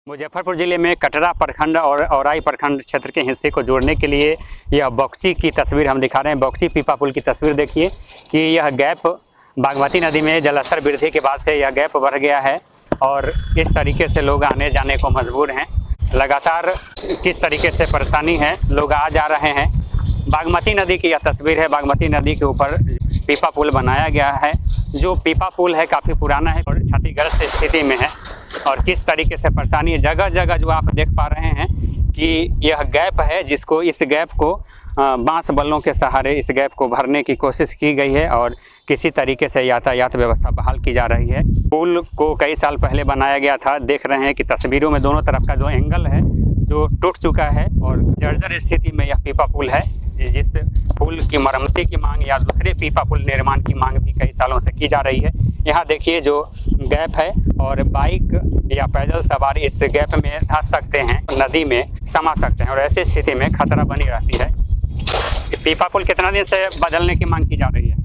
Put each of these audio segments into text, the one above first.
मुजफ्फरपुर जिले में कटरा प्रखंड और औराई प्रखंड क्षेत्र के हिस्से को जोड़ने के लिए यह बॉक्सी की तस्वीर हम दिखा रहे हैं। बॉक्सी पीपा पुल की तस्वीर देखिए कि यह गैप बागमती नदी में जलस्तर वृद्धि के बाद से यह गैप बढ़ गया है और इस तरीके से लोग आने जाने को मजबूर हैं। लगातार किस तरीके से परेशानी है, लोग आ जा रहे हैं। बागमती नदी की यह तस्वीर है। बागमती नदी के ऊपर पीपा पुल बनाया गया है। जो पीपा पुल है काफ़ी पुराना है और क्षतिग्रस्त स्थिति में है और किस तरीके से परेशानी है। जगह जगह जो आप देख पा रहे हैं कि यह गैप है, जिसको इस गैप को बांस बल्लों के सहारे इस गैप को भरने की कोशिश की गई है और किसी तरीके से यातायात व्यवस्था बहाल की जा रही है। पुल को कई साल पहले बनाया गया था। देख रहे हैं कि तस्वीरों में दोनों तरफ का जो एंगल है जो टूट चुका है और जर्जर स्थिति में यह पीपा पुल है। जिस पुल की मरम्मती की मांग या दूसरे पीपा पुल निर्माण की मांग भी कई सालों से की जा रही है। यहाँ देखिए जो गैप है और बाइक या पैदल सवार इस गैप में धंस सकते हैं, नदी में समा सकते हैं और ऐसी स्थिति में खतरा बनी रहती है। पीपा पुल कितना दिन से बदलने की मांग की जा रही है?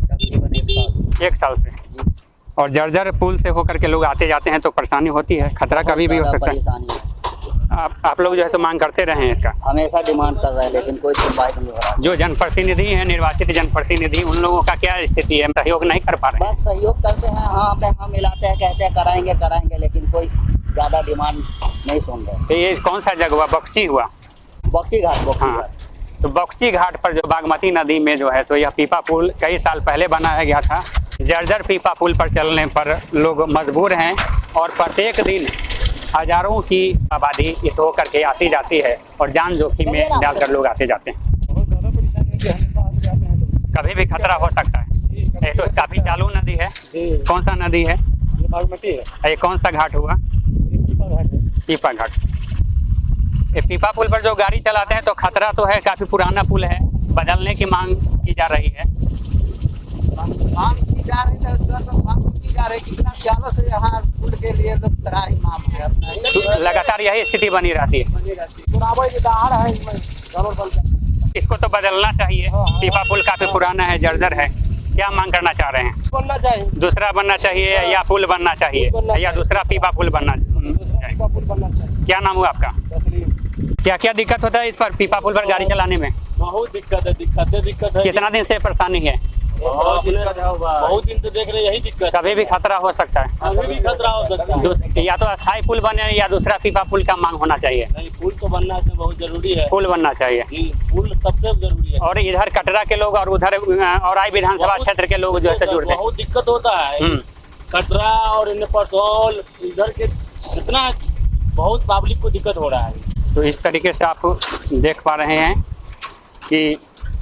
तकरीबन 1 साल से। और जर्जर पुल से होकर के लोग आते जाते हैं तो परेशानी होती है, खतरा कभी भी हो सकता है। आप लोग जो है सो मांग करते रहे हैं इसका? हमेशा डिमांड कर रहे हैं लेकिन कोई सुनवाई नहीं हो रहा। जो जनप्रतिनिधि हैं, निर्वाचित जनप्रतिनिधि, उन लोगों का क्या स्थिति है? सहयोग नहीं कर पा रहे? बस सहयोग करते हैं, हाँ पे हम मिलाते हैं, कहते हैं कराएंगे, लेकिन कोई ज़्यादा डिमांड नहीं सुन रहे। तो ये कौन सा जगह हुआ? बॉक्सी हुआ? बॉक्सी घाट। हाँ, तो बॉक्सी घाट पर जो बागमती नदी में जो है सो यह पीपा पुल कई साल पहले बनाया गया था। जर्जर पीपा पुल पर चलने पर लोग मजबूर हैं और प्रत्येक दिन हजारों की आबादी इस होकर के आती जाती है और जान जोखिम में डालकर लोग आते जाते हैं। बहुत ज़्यादा परेशानी है, हमेशा आते जाते हैं तो कभी भी खतरा हो सकता है। ये तो काफी चालू नदी है। कौन सा नदी है? ये बागमती है। ये कौन सा घाट हुआ? ये पीपा घाट है। पीपा घाट। ये पीपा पुल पर जो गाड़ी चलाते हैं तो खतरा तो है, काफी पुराना पुल है, बदलने की मांग की जा रही है। मांग की जा रही कितना सालों से यहाँ पुल के लिए लोग कराई मांग है। तो लगातार यही स्थिति बनी रहती है। इसको तो बदलना चाहिए। पीपा पुल काफी पुराना है, जर्जर है। क्या मांग करना चाह रहे हैं? बनना चाहिए, दूसरा बनना चाहिए या पुल बनना चाहिए या दूसरा पीपा पुल बनना चाहिए? क्या नाम हुआ आपका? क्या क्या दिक्कत होता है इस पर पीपा पुल पर गाड़ी चलाने में? बहुत दिक्कत है। कितना दिन से परेशानी है? बहुत दिन से देख रहे यही दिक्कत। कभी भी खतरा हो सकता है। कभी भी खतरा हो सकता है। या तो अस्थायी पुल बने या दूसरा पीपा पुल का मांग होना चाहिए। नहीं, पुल तो बनना बहुत जरूरी है। पुल बनना चाहिए जी, पुल सबसे जरूरी है। और इधर कटरा के लोग और उधर औराई विधानसभा क्षेत्र के लोग जो है जुड़ते हैं। बहुत दिक्कत होता है। कटरा और इन परसौल इधर के जितना बहुत पब्लिक को दिक्कत हो रहा है। तो इस तरीके से आप देख पा रहे हैं कि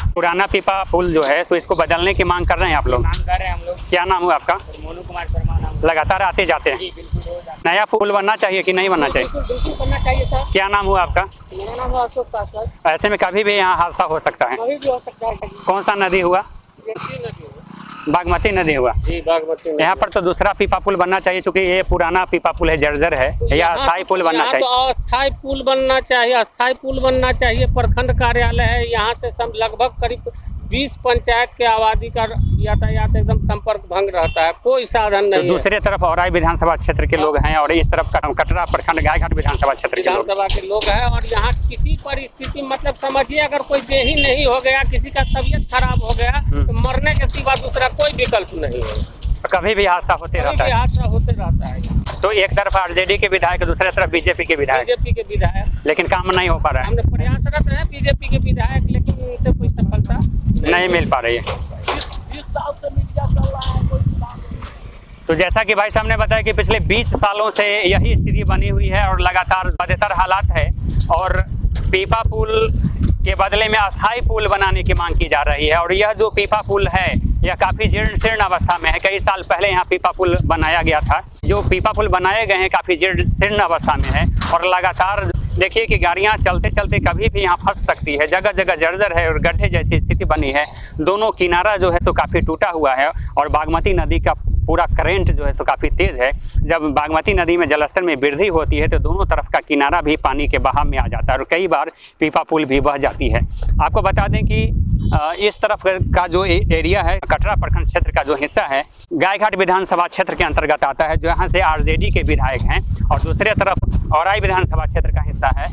पुराना पीपा पुल जो है तो इसको बदलने की मांग कर रहे हैं आप लोग? मांग कर रहे हैं हम लोग। क्या नाम हुआ आपका? मोनू कुमार शर्मा नाम। लगातार आते जाते हैं? जी बिल्कुल। नया पुल बनना चाहिए कि नहीं बनना चाहिए? बिल्कुल बनना चाहिए सर। क्या नाम हुआ आपका? मेरा नाम है अशोक पासवान। ऐसे में कभी भी यहाँ हादसा हो सकता है। कभी भी हो सकता है। कौन सा नदी हुआ? बागमती नदी हुआ। जी बागमती। यहाँ पर तो दूसरा पीपा पुल बनना चाहिए, चूंकि ये पुराना पीपा पुल है, जर्जर है। या अस्थायी पुल बनना चाहिए? तो अस्थायी पुल बनना चाहिए, अस्थायी पुल बनना चाहिए। प्रखंड कार्यालय है यहाँ से सब लगभग करीब 20 पंचायत के आबादी का यातायात एकदम संपर्क भंग रहता है, कोई साधन नहीं। तो दूसरे तरफ औराई विधानसभा क्षेत्र के लोग हैं और इस तरफ कटरा प्रखंड गायघाट विधानसभा क्षेत्र के लोग हैं और यहाँ किसी परिस्थिति मतलब समझिए अगर कोई देही नहीं हो गया, किसी का तबीयत खराब हो गया तो मरने के सिवा दूसरा कोई विकल्प नहीं है। कभी भी हादसा होते रहता है। हादसा होते रहता है। तो एक तरफ आरजेडी के विधायक, दूसरे तरफ बीजेपी के विधायक, लेकिन काम नहीं हो पा रहा है। हमने प्रयासरत है बीजेपी के विधायक, लेकिन उनसे कोई सफलता नहीं मिल पा रही है। 20 साल से मीडिया चल रहा है, कोई। तो जैसा कि भाई साहब ने बताया कि पिछले 20 सालों से यही स्थिति बनी हुई है और लगातार बदतर हालात है और पीपा पुल के बदले में अस्थायी पुल बनाने की मांग की जा रही है। और यह जो पीपा पुल है यह काफ़ी जीर्ण शीर्ण अवस्था में है। कई साल पहले यहाँ पीपा पुल बनाया गया था। जो पीपा पुल बनाए गए हैं काफ़ी जीर्ण शीर्ण अवस्था में है और लगातार देखिए कि गाड़ियाँ चलते चलते कभी भी यहाँ फंस सकती है। जगह जगह जर्जर है और गड्ढे जैसी स्थिति बनी है। दोनों किनारा जो है सो काफ़ी टूटा हुआ है और बागमती नदी का पूरा करंट जो है सो काफ़ी तेज़ है। जब बागमती नदी में जलस्तर में वृद्धि होती है तो दोनों तरफ का किनारा भी पानी के बहाव में आ जाता है और कई बार पीपा पुल भी बह जाती है। आपको बता दें कि इस तरफ का जो एरिया है, कटरा प्रखंड क्षेत्र का जो हिस्सा है, गायघाट विधानसभा क्षेत्र के अंतर्गत आता है, जहाँ से आरजेडी के विधायक हैं, और दूसरे तरफ औराई विधानसभा क्षेत्र का हिस्सा है।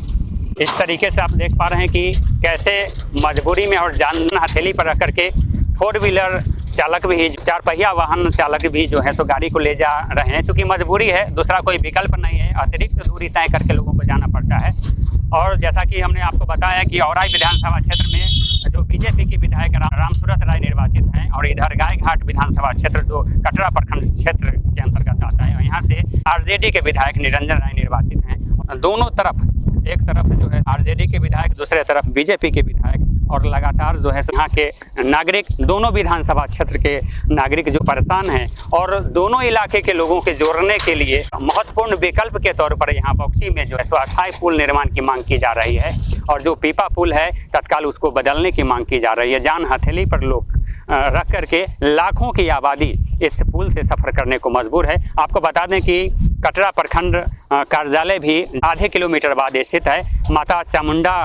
इस तरीके से आप देख पा रहे हैं कि कैसे मजबूरी में और जान हथेली पर रख करके 4 व्हीलर चालक भी, 4 पहिया वाहन चालक भी जो है सो गाड़ी को ले जा रहे हैं। चूँकि मजबूरी है, दूसरा कोई विकल्प नहीं है, अतिरिक्त दूरी तय करके लोगों को जाना पड़ता है। और जैसा कि हमने आपको बताया कि औराई विधानसभा क्षेत्र में जो बीजेपी के विधायक रामसूरत राय निर्वाचित हैं और इधर गायघाट विधानसभा क्षेत्र जो कटरा प्रखंड क्षेत्र के अंतर्गत आता है, यहाँ से आरजेडी के विधायक निरंजन राय निर्वाचित हैं। दोनों तरफ, एक तरफ जो है आरजेडी के विधायक, दूसरे तरफ बीजेपी के विधायक, और लगातार जो है यहाँ के नागरिक, दोनों विधानसभा क्षेत्र के नागरिक जो परेशान हैं और दोनों इलाके के लोगों के जोड़ने के लिए महत्वपूर्ण विकल्प के तौर पर यहाँ बॉक्सी में जो है अस्थायी पुल निर्माण की मांग की जा रही है। और जो पीपा पुल है तत्काल उसको बदलने की मांग की जा रही है। जान हथेली पर लोग रख करके लाखों की आबादी इस पुल से सफ़र करने को मजबूर है। आपको बता दें कि कटरा प्रखंड कार्यालय भी आधे किलोमीटर बाद स्थित है। माता चामुंडा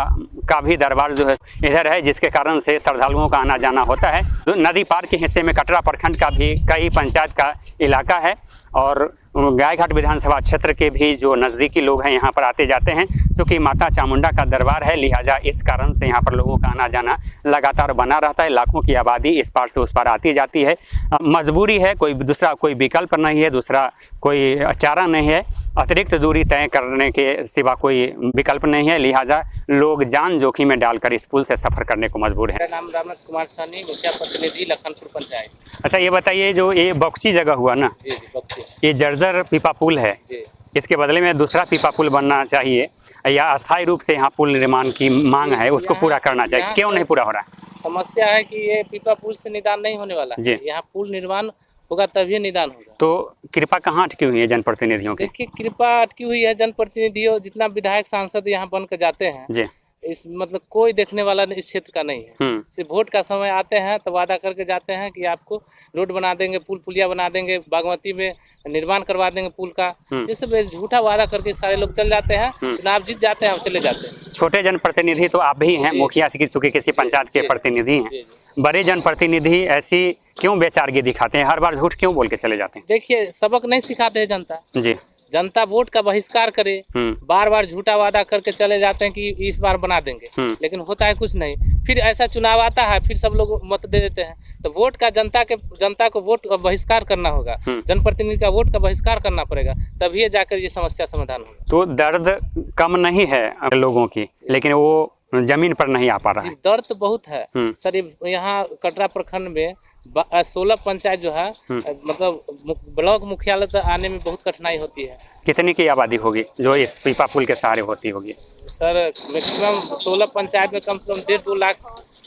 का भी दरबार जो है इधर है, जिसके कारण से श्रद्धालुओं का आना जाना होता है। नदी पार के हिस्से में कटरा प्रखंड का भी कई पंचायत का इलाका है और गायघाट विधानसभा क्षेत्र के भी जो नज़दीकी लोग हैं यहाँ पर आते जाते हैं। क्योंकि माता चामुंडा का दरबार है, लिहाजा इस कारण से यहाँ पर लोगों का आना जाना लगातार बना रहता है। लाखों की आबादी इस पार से उस पार आती जाती है। मजबूरी है, कोई दूसरा कोई विकल्प नहीं है, दूसरा कोई चारा नहीं है, अतिरिक्त दूरी तय करने के सिवा कोई विकल्प नहीं है। लिहाजा लोग जान जोखिम में डालकर इस पुल से सफ़र करने को मजबूर है। मेरा नाम रामनाथ कुमार साहनी, मुखिया प्रतिनिधि लखनपुर पंचायत। अच्छा, ये बताइए, जो ये बॉक्सी जगह हुआ ना, जी जी बक्सी। ये जर्जर पीपा पुल है, जी इसके बदले में दूसरा पीपा पुल बनना चाहिए या अस्थायी रूप से यहाँ पुल निर्माण की मांग है, उसको पूरा करना चाहिए। क्यों नहीं पूरा हो रहा है? समस्या है कि ये पीपा पुल से निदान नहीं होने वाला है। यहाँ पुल निर्माण होगा तभी निदान होगा। तो कृपा कहाँ अटकी हुई है जनप्रतिनिधियों की? देखिए, कृपा अटकी हुई है जनप्रतिनिधियों, जितना विधायक सांसद यहाँ बन के जाते हैं जी, इस मतलब कोई देखने वाला इस क्षेत्र का नहीं है। सिर्फ वोट का समय आते हैं तो वादा करके जाते हैं कि आपको रोड बना देंगे, पुल पुलिया बना देंगे, बागमती में निर्माण करवा देंगे पुल का। ये सब झूठा वादा करके सारे लोग चल जाते हैं, चुनाव जीत जाते हैं और चले जाते हैं। छोटे जनप्रतिनिधि तो आप भी हैं, मुखिया से चूंकि किसी पंचायत के प्रतिनिधि हैं। बड़े जनप्रतिनिधि ऐसी क्यों बेचारगी दिखाते हैं? हर बार झूठ क्यों बोल के चले जाते हैं? देखिए, सबक नहीं सिखाते हैं जनता जी। जनता वोट का बहिष्कार करे, बार बार झूठा वादा करके चले जाते हैं कि इस बार बना देंगे, लेकिन होता है कुछ नहीं। फिर ऐसा चुनाव आता है, फिर सब लोग मत दे देते हैं। तो वोट का जनता को वोट का बहिष्कार करना होगा, जनप्रतिनिधि का वोट का बहिष्कार करना पड़ेगा, तभी जाकर ये समस्या समाधान होगा। तो दर्द कम नहीं है लोगों की, लेकिन वो जमीन पर नहीं आ पा रहा है। दर्द तो बहुत है सर। यहाँ कटरा प्रखंड में 16 पंचायत जो है, मतलब ब्लॉक मुख्यालय तक आने में बहुत कठिनाई होती है। कितनी की आबादी होगी जो इस पीपा पुल के सहारे होती होगी? सर मैक्सिमम 16 पंचायत में कम से कम 1.5-2 लाख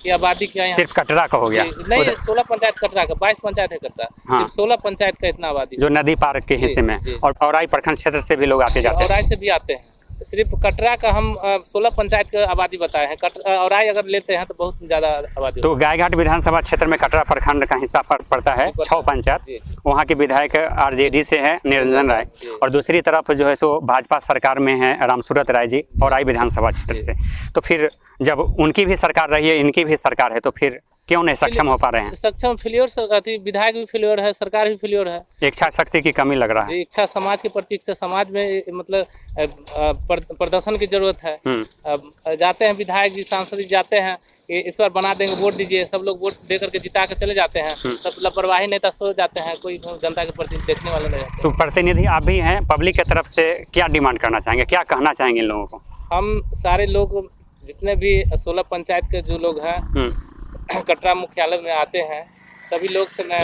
की आबादी क्या है। सिर्फ कटरा का हो गया? नहीं, 16 पंचायत कटरा का, 22 पंचायत है कटरा। सिर्फ 16 पंचायत का इतना आबादी जो नदी पार के हिस्से में। और औराई प्रखंड क्षेत्र से भी लोग आते जाते हैं? औराई से भी आते हैं। सिर्फ कटरा का हम 16 पंचायत का आबादी बताए हैं। औराई अगर लेते हैं तो बहुत ज़्यादा आबादी। तो गायघाट विधानसभा क्षेत्र में कटरा प्रखंड का हिस्सा पड़ता है, 6 पंचायत। वहाँ के विधायक आरजेडी से है निरंजन राय, और दूसरी तरफ जो है सो भाजपा सरकार में है रामसूरत राय जी औराई विधानसभा क्षेत्र से। तो फिर जब उनकी भी सरकार रही है, इनकी भी सरकार है, तो फिर क्यों नहीं सक्षम हो पा रहे हैं? सक्षम फेल्योर, विधायक भी फेल्योर है, सरकार भी फेल्योर है। इच्छा शक्ति की कमी लग रहा है। इच्छा समाज के प्रति, इच्छा समाज में मतलब प्रदर्शन की जरूरत है। जाते हैं विधायक जी, सांसद जी जाते हैं कि इस बार बना देंगे, वोट दीजिए, सब लोग वोट दे करके जिता के चले जाते हैं। सब लापरवाही नेता सो जाते हैं, कोई जनता के प्रति देखने वाला नहीं रहता। तो प्रतिनिधि आप भी हैं, पब्लिक की तरफ से क्या डिमांड करना चाहेंगे, क्या कहना चाहेंगे इन लोगों को? हम सारे लोग, जितने भी 16 पंचायत के जो लोग हैं कटरा मुख्यालय में आते हैं, सभी लोग से मैं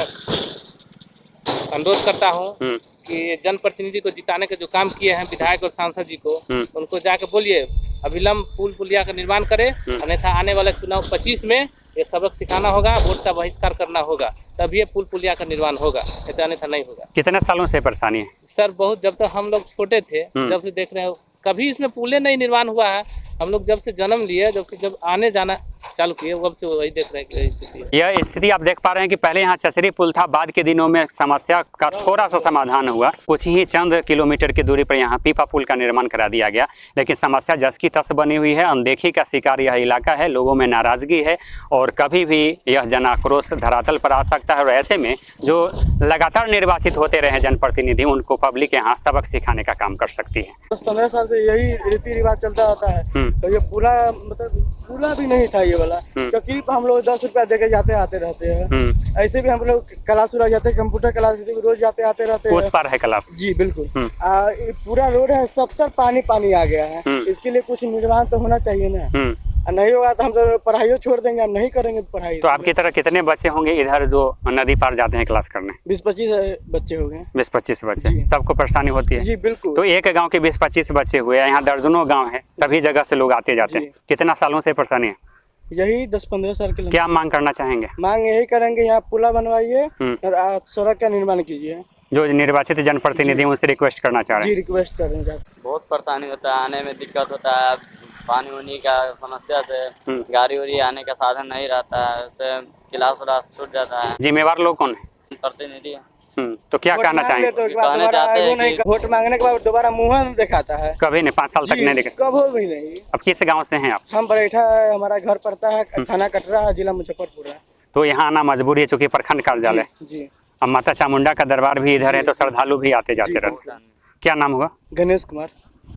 अनुरोध करता हूं कि जनप्रतिनिधि को जिताने के जो काम किए हैं विधायक और सांसद जी को, उनको जाकर बोलिए अविलंब पुल पुलिया का निर्माण करे, अन्यथा आने वाले चुनाव 25 में ये सबक सिखाना होगा, वोट का बहिष्कार करना होगा, तभी ये पुल पुलिया का निर्माण होगा, अन्यथा नहीं होगा। कितने सालों से परेशानी है? सर बहुत, जब तक हम लोग छोटे थे जब से देख रहे हो, कभी इसमें पुले नहीं निर्माण हुआ है। हम लोग जब से जन्म लिए, जब आने जाना चालू किए, अब से वही देख रहे हैं कि स्थिति है। यह स्थिति आप देख पा रहे हैं कि पहले यहाँ चचरी पुल था, बाद के दिनों में समस्या का थोड़ा सा समाधान हुआ, कुछ ही चंद किलोमीटर की दूरी पर यहाँ पीपा पुल का निर्माण करा दिया गया, लेकिन समस्या जस की तस बनी हुई है। अनदेखी का शिकार यह इलाका है, लोगों में नाराजगी है और कभी भी यह जन आक्रोश धरातल पर आ सकता है। और ऐसे में जो लगातार निर्वाचित होते रहे जनप्रतिनिधि, उनको पब्लिक यहाँ सबक सिखाने का काम कर सकती है। 10-15 साल से यही रीति रिवाज चलता आता है। तो ये पूरा मतलब पूरा भी नहीं था ये वाला, क्योंकि हम लोग 10 रुपया देके जाते आते रहते हैं। ऐसे भी हम लोग क्लास उड़ा जाते हैं, कंप्यूटर क्लास भी रोज जाते आते रहते हैं। उस पार है क्लास। जी बिल्कुल। ये पूरा रोड है, सब तर पानी आ गया है। इसके लिए कुछ निर्माण तो होना चाहिए ना। नहीं होगा तो हम तो पढ़ाई छोड़ देंगे, हम नहीं करेंगे पढ़ाई। तो आपकी तरह कितने बच्चे होंगे इधर जो नदी पार जाते हैं क्लास करने? 20-25 बच्चे हो गए। 20-25 बच्चे, सबको परेशानी होती है? जी बिल्कुल। तो एक गांव के 20-25 बच्चे हुए, यहाँ दर्जनों गांव है, सभी जगह से लोग आते जाते हैं। कितना सालों से परेशानी है? यही 10-15 साल के लिए। क्या मांग करना चाहेंगे? मांग यही करेंगे, यहाँ पुला बनवाइए और सड़क का निर्माण कीजिए। जो निर्वाचित जनप्रतिनिधि उनसे रिक्वेस्ट करना चाह रहे हैं। जी रिक्वेस्ट करेंगे। बहुत परेशानी होता है, आने में दिक्कत होता है, पानी उनी का समस्या से गाड़ी उड़ी आने का साधन नहीं रहता है, उससे क्लास उलास छूट जाता है। जिम्मेवार लोग कौन है? प्रतिनिधि है। तो क्या कहना चाहेंगे? कहना चाहते हैं कि वोट मांगने के बाद दोबारा मुँह नहीं दिखाता है। कभी नहीं, 5 साल तक नहीं दिखे। कभी भी नहीं। अब किस गांव से हैं आप? हम बरेठा है, हमारा घर पड़ता है थाना कटरा, जिला मुजफ्फरपुर है। तो यहाँ आना मजबूरी है, चूंकि प्रखंड कार्यालय। जी। अब माता चामुंडा का दरबार भी इधर है, तो श्रद्धालु भी आते जाते रहते हैं। क्या नाम हुआ? गणेश कुमार।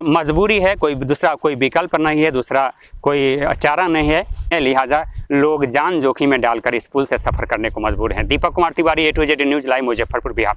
मजबूरी है, कोई दूसरा कोई विकल्प नहीं है, दूसरा कोई चारा नहीं है, लिहाजा लोग जान जोखिम में डालकर इस पुल से सफर करने को मजबूर हैं। Deepak Kumar Tiwari, A to Z news live, Muzaffarpur, Bihar.